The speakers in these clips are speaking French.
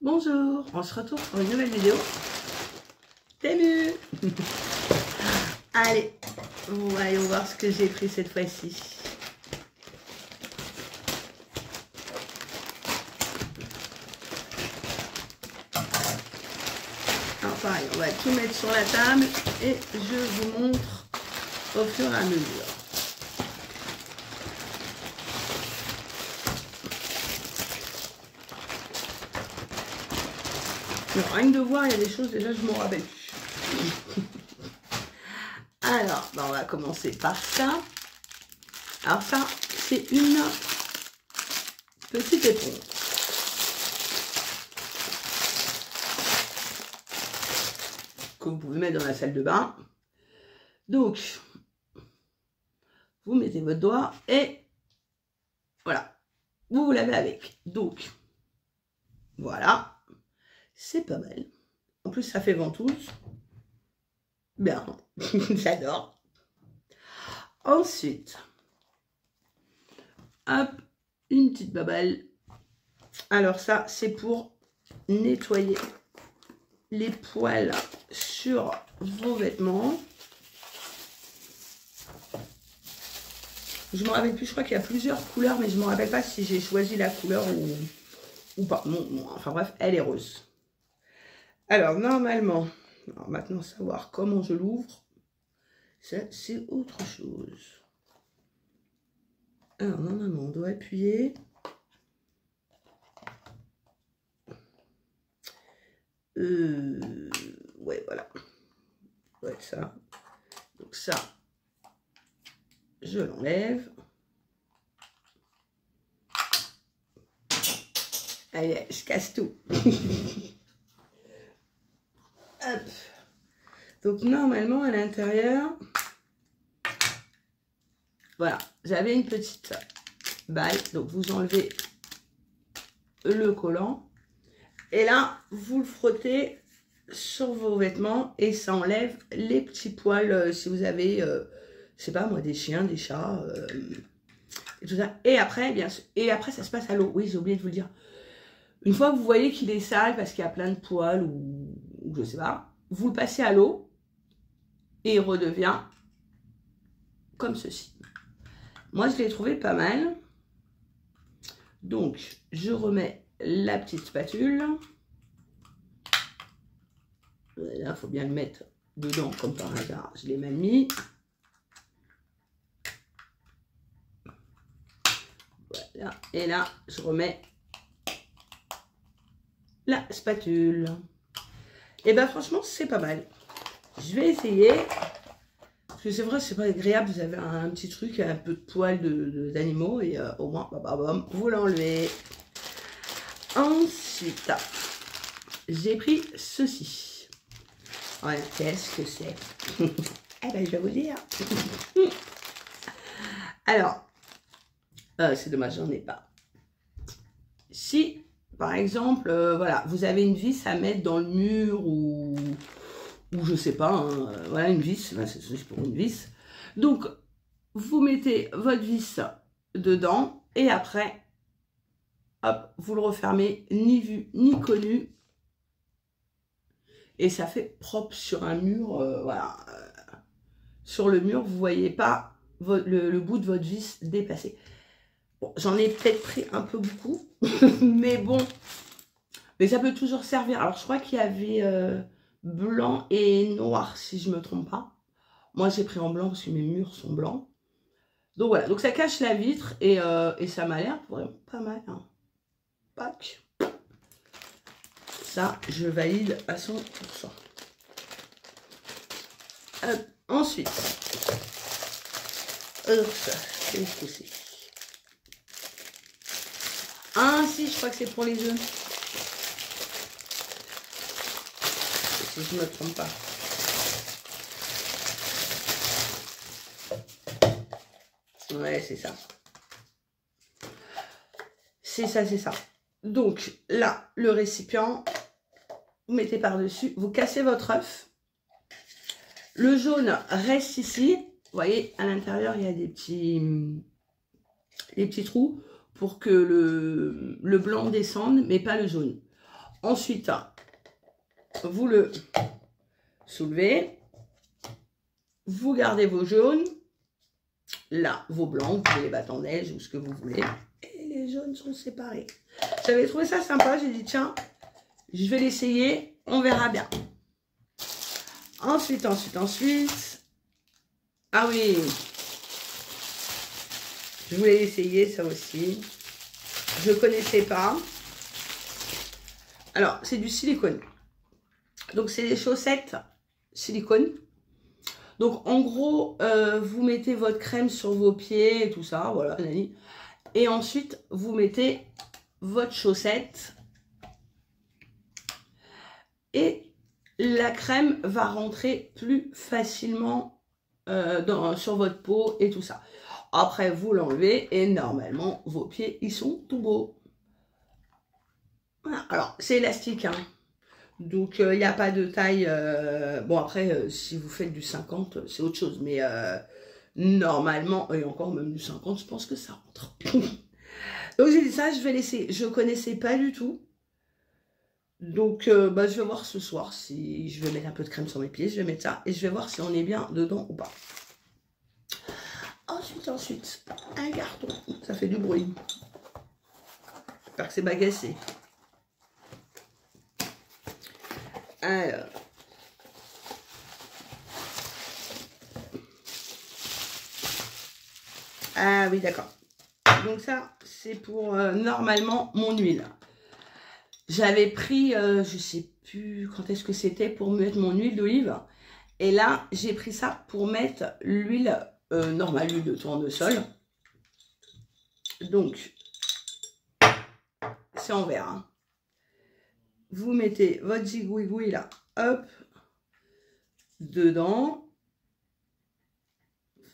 Bonjour, on se retrouve pour une nouvelle vidéo. Tému. Allez, voyons voir ce que j'ai pris cette fois-ci. Alors pareil, on va tout mettre sur la table et je vous montre au fur et à mesure. Donc, rien que de voir, il y a des choses, déjà, je m'en rappelle plus. Alors, on va commencer par ça. Alors ça, c'est une petite éponge. Que vous pouvez mettre dans la salle de bain. Donc, vous mettez votre doigt et voilà, vous lavez avec. Donc, voilà. C'est pas mal. En plus, ça fait ventouse. Bien. J'adore. Ensuite, hop, une petite babelle. Alors ça, c'est pour nettoyer les poils sur vos vêtements. Je ne me rappelle plus, je crois qu'il y a plusieurs couleurs, mais je ne me rappelle pas si j'ai choisi la couleur ou pas. Non, enfin bref, elle est rose. Alors, normalement, maintenant savoir comment je l'ouvre, c'est autre chose. Alors, normalement, on doit appuyer. Ouais, voilà. Ouais, ça. Donc ça, je l'enlève. Allez, je casse tout. Hop. Donc normalement à l'intérieur, voilà, j'avais une petite balle. Donc vous enlevez le collant et là vous le frottez sur vos vêtements et ça enlève les petits poils si vous avez, je sais pas moi, des chiens, des chats et tout ça. Et après, bien sûr, et après ça se passe à l'eau. Oui, j'ai oublié de vous le dire. Une fois que vous voyez qu'il est sale parce qu'il y a plein de poils ou je sais pas, vous le passez à l'eau et il redevient comme ceci. Moi, je l'ai trouvé pas mal. Donc, je remets la petite spatule. Là, il faut bien le mettre dedans comme par hasard. Je l'ai mal mis. Voilà. Et là, je remets la spatule. Et ben franchement, c'est pas mal. Je vais essayer. Parce que c'est vrai, c'est pas agréable. Vous avez un petit truc, un peu de poils d'animaux. Et au moins, vous l'enlevez. Ensuite, j'ai pris ceci. Voilà, qu'est-ce que c'est? Eh ben, je vais vous dire. Alors, c'est dommage, j'en ai pas. Si... Par exemple, voilà, vous avez une vis à mettre dans le mur ou je sais pas, hein, voilà une vis, c'est pour une vis. Donc, vous mettez votre vis dedans et après, hop, vous le refermez, ni vu ni connu. Et ça fait propre sur un mur, voilà. Sur le mur, vous voyez pas le bout de votre vis dépasser. Bon, j'en ai peut-être pris un peu beaucoup, mais bon, mais ça peut toujours servir. Alors, je crois qu'il y avait blanc et noir, si je ne me trompe pas. Moi, j'ai pris en blanc parce que mes murs sont blancs. Donc, voilà. Donc, ça cache la vitre et ça m'a l'air vraiment pas mal. Hein. Pac. Ça, je valide à 100%. Ensuite, qu'est-ce que c'est? Ah si, je crois que c'est pour les œufs. Si je ne me trompe pas. Ouais, c'est ça. C'est ça, c'est ça. Donc là, le récipient, vous mettez par-dessus, vous cassez votre œuf. Le jaune reste ici. Vous voyez, à l'intérieur, il y a des petits trous pour que le blanc descende, mais pas le jaune. Ensuite, vous le soulevez. Vous gardez vos jaunes. Là, vos blancs, vous pouvez les battre en neige ou ce que vous voulez. Et les jaunes sont séparés. J'avais trouvé ça sympa. J'ai dit, tiens, je vais l'essayer. On verra bien. Ensuite. Ah oui. Je voulais essayer ça aussi. Je ne connaissais pas. Alors, c'est du silicone. Donc, c'est des chaussettes silicone. Donc, en gros, vous mettez votre crème sur vos pieds et tout ça. Voilà. Et ensuite, vous mettez votre chaussette. Et la crème va rentrer plus facilement sur votre peau et tout ça. Après, vous l'enlevez et normalement, vos pieds, ils sont tout beaux. Voilà. Alors, c'est élastique, hein. Donc, il n'y a pas de taille. Bon, après, si vous faites du 50, c'est autre chose. Mais normalement, et encore même du 50, je pense que ça rentre. Donc, j'ai dit ça, je vais laisser. Je ne connaissais pas du tout. Donc, bah, je vais voir ce soir si je vais mettre un peu de crème sur mes pieds. Je vais mettre ça et je vais voir si on est bien dedans ou pas. Ensuite, un carton. Ça fait du bruit. J'espère que c'est bagacé. Alors. Ah oui, d'accord. Donc ça, c'est pour normalement mon huile. J'avais pris, je sais plus quand est-ce que c'était pour mettre mon huile d'olive. Et là, j'ai pris ça pour mettre l'huile normale, l'huile de tournesol. Donc, c'est en verre. Hein. Vous mettez votre zigouigoui là, hop, dedans.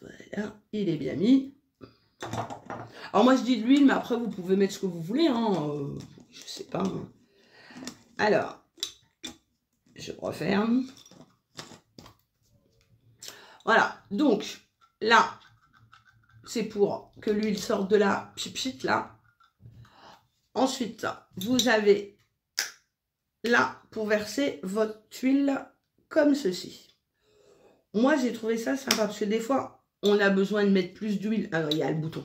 Voilà, il est bien mis. Alors moi je dis de l'huile, mais après vous pouvez mettre ce que vous voulez, hein, je sais pas. Hein. Alors, je referme. Voilà, donc là, c'est pour que l'huile sorte de la pipite là. Ensuite, vous avez là pour verser votre huile comme ceci. Moi, j'ai trouvé ça sympa parce que des fois, on a besoin de mettre plus d'huile. Alors, il y a le bouton.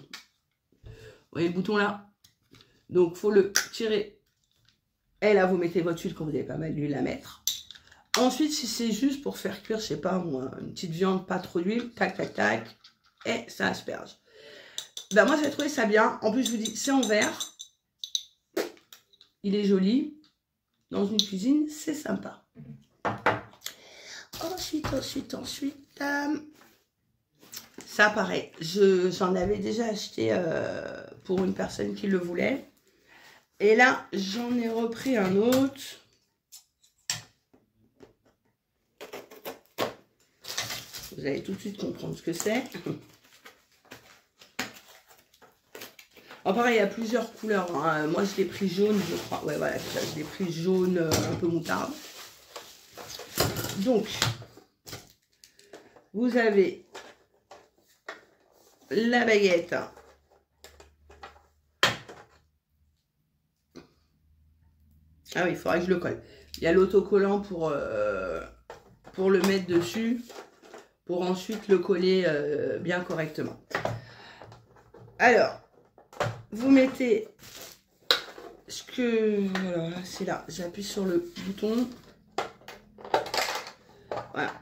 Vous voyez le bouton là? Donc, il faut le tirer. Et là, vous mettez votre huile quand vous avez pas mal d'huile à mettre. Ensuite, si c'est juste pour faire cuire, je sais pas moi, une petite viande, pas trop d'huile, tac, tac, tac, et ça asperge. Ben, moi, j'ai trouvé ça bien. En plus, je vous dis, c'est en verre. Il est joli. Dans une cuisine, c'est sympa. Ensuite, ça, pareil. J'en avais déjà acheté pour une personne qui le voulait. Et là, j'en ai repris un autre. Vous allez tout de suite comprendre ce que c'est. Alors pareil, il y a plusieurs couleurs. Hein. Moi, je l'ai pris jaune, je crois. Ouais, voilà, je l'ai pris jaune, un peu moutarde. Donc, vous avez la baguette. Ah oui, il faudra que je le colle. Il y a l'autocollant pour le mettre dessus, pour ensuite le coller bien correctement. Alors, vous mettez ce que... Voilà, c'est là. J'appuie sur le bouton. Voilà.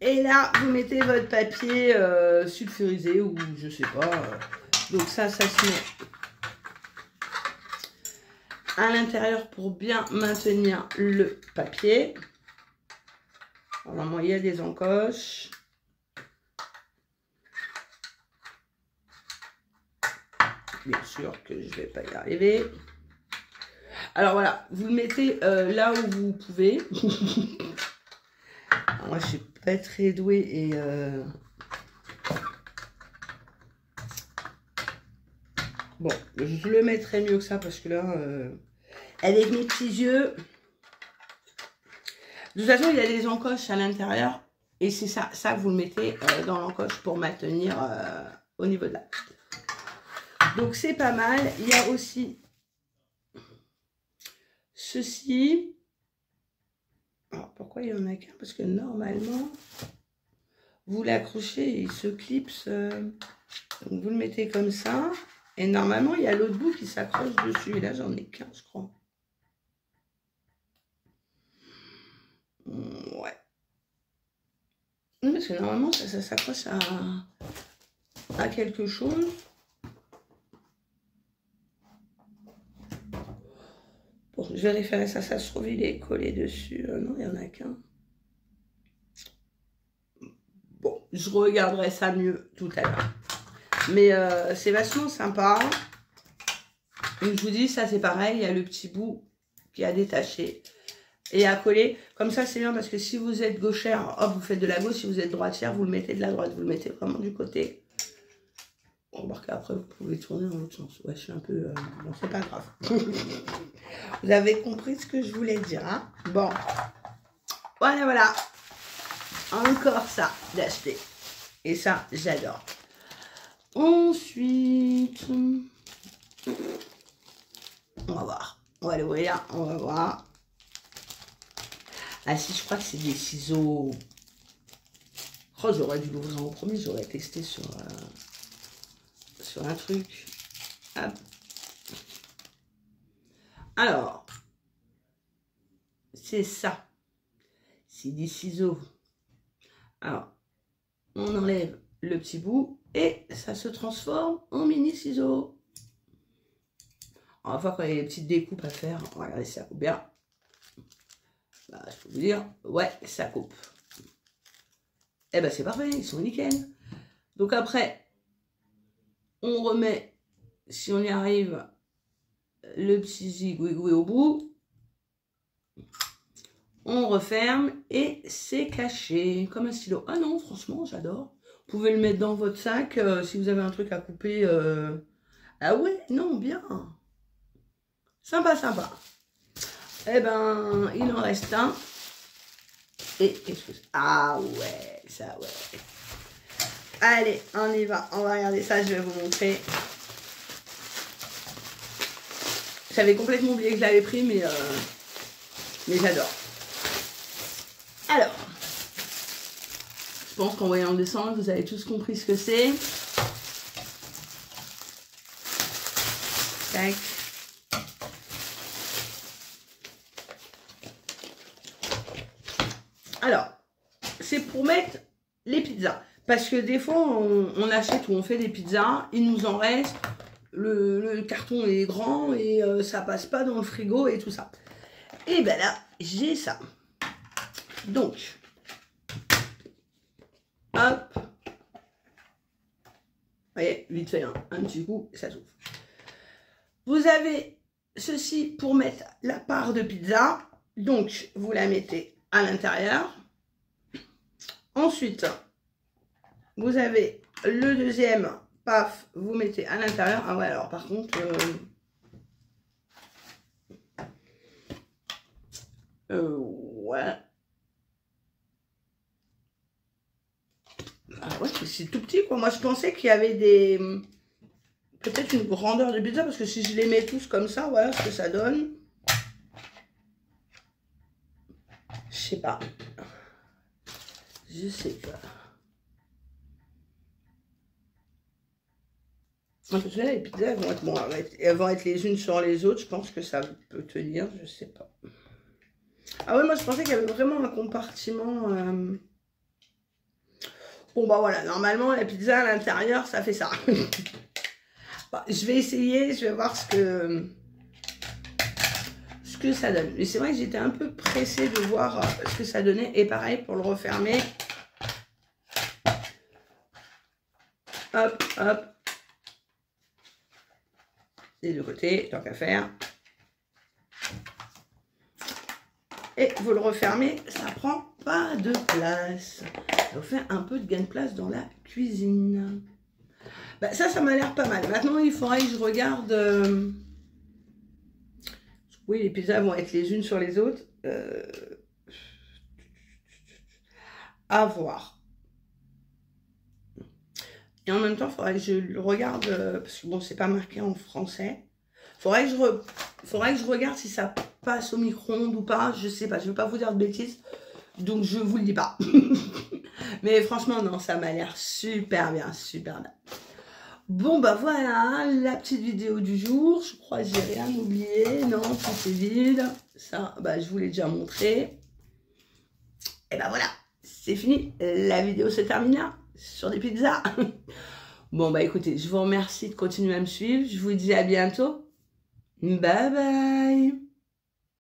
Et là, vous mettez votre papier sulfurisé ou je sais pas. Donc ça se met à l'intérieur pour bien maintenir le papier. Normalement, il y a des encoches. Bien sûr que je ne vais pas y arriver. Alors voilà, vous le mettez là où vous pouvez. Alors, moi, je suis pas très douée et... Bon, je le mettrai mieux que ça parce que là, avec mes petits yeux... De toute façon, il y a des encoches à l'intérieur. Et c'est ça que vous le mettez dans l'encoche pour maintenir au niveau de là. Donc c'est pas mal. Il y a aussi ceci. Alors pourquoi il y en a qu'un? Parce que normalement, vous l'accrochez et il se clipse. Donc vous le mettez comme ça. Et normalement, il y a l'autre bout qui s'accroche dessus. Et là, j'en ai qu'un, je crois. Ouais. Oui, parce que normalement, ça s'accroche à quelque chose. Bon, je vérifierai ça. Ça se trouve, il est collé dessus. Non, il n'y en a qu'un. Bon, je regarderai ça mieux tout à l'heure. Mais c'est vachement sympa. Donc, je vous dis, ça c'est pareil. Il y a le petit bout qui a détaché et à coller. Comme ça, c'est bien parce que si vous êtes gauchère, hop, vous faites de la gauche. Si vous êtes droitière, vous le mettez de la droite. Vous le mettez vraiment du côté. Remarquez, après, vous pouvez tourner dans l'autre sens. Ouais, je suis un peu... Bon, c'est pas grave. Vous avez compris ce que je voulais dire, hein? Bon. Voilà, voilà. Encore ça d'acheter. Et ça, j'adore. Ensuite, on va voir. On va l'ouvrir, on va voir. Ah si, je crois que c'est des ciseaux. Oh, j'aurais dû l'ouvrir en premier, j'aurais testé sur un truc. Hop. Alors, c'est ça. C'est des ciseaux. Alors, on enlève le petit bout et ça se transforme en mini ciseaux. Enfin, quand il y a des petites découpes à faire, regardez, ça coupe bien. Bah, je peux vous dire, ouais, ça coupe. Eh ben, c'est parfait, ils sont nickel. Donc après, on remet, si on y arrive, le petit zigouigoui au bout. On referme et c'est caché comme un stylo. Ah non, franchement, j'adore. Vous pouvez le mettre dans votre sac si vous avez un truc à couper. Ah ouais, non, bien. Sympa, sympa. Eh ben, il en reste un. Et qu'est-ce que c'est? Ah ouais, ça ouais. Allez, on y va. On va regarder ça, je vais vous montrer. J'avais complètement oublié que je l'avais pris, mais j'adore. Alors, je pense qu'en voyant le dessin, vous avez tous compris ce que c'est. Tac. Alors, c'est pour mettre les pizzas. Parce que des fois, on achète ou on fait des pizzas, il nous en reste, le carton est grand et ça passe pas dans le frigo et tout ça. Et ben là, j'ai ça. Donc, hop. Vous voyez, vite fait, hein, un petit coup, ça s'ouvre. Vous avez ceci pour mettre la part de pizza. Donc, vous la mettez à l'intérieur. Ensuite, vous avez le deuxième, paf, vous mettez à l'intérieur. Ah ouais, alors par contre, ouais. Ah ouais, c'est tout petit, quoi. Moi, je pensais qu'il y avait des... Peut-être une grandeur de pizza, parce que si je les mets tous comme ça, voilà ce que ça donne. Je sais pas. Je sais pas. Parce que là, les pizzas, elles vont être, bon, elles vont être les unes sur les autres. Je pense que ça peut tenir, je sais pas. Ah ouais, moi, je pensais qu'il y avait vraiment un compartiment... Bon, bah voilà, normalement, la pizza à l'intérieur, ça fait ça. Bon, je vais essayer, je vais voir ce que ça donne. Mais c'est vrai que j'étais un peu pressée de voir ce que ça donnait. Et pareil, pour le refermer. Hop, hop. Des deux côtés, tant qu'à faire. Et vous le refermez, ça prend pas de place. Ça vous fait un peu de gain de place dans la cuisine. Bah, ça m'a l'air pas mal. Maintenant, il faudrait que je regarde... Oui, les pizzas vont être les unes sur les autres. À voir. Et en même temps, il faudrait que je le regarde, parce que bon, c'est pas marqué en français. Faudrait que je regarde si ça passe au micro-ondes ou pas. Je sais pas, je veux pas vous dire de bêtises. Donc, je vous le dis pas. Mais franchement, non, ça m'a l'air super bien, super bien. Bon, bah voilà, la petite vidéo du jour. Je crois que j'ai rien oublié. Non, tout est vide. Ça, bah, je vous l'ai déjà montré. Et bah voilà, c'est fini. La vidéo se termine là, sur des pizzas. Bon, bah écoutez, je vous remercie de continuer à me suivre. Je vous dis à bientôt. Bye bye.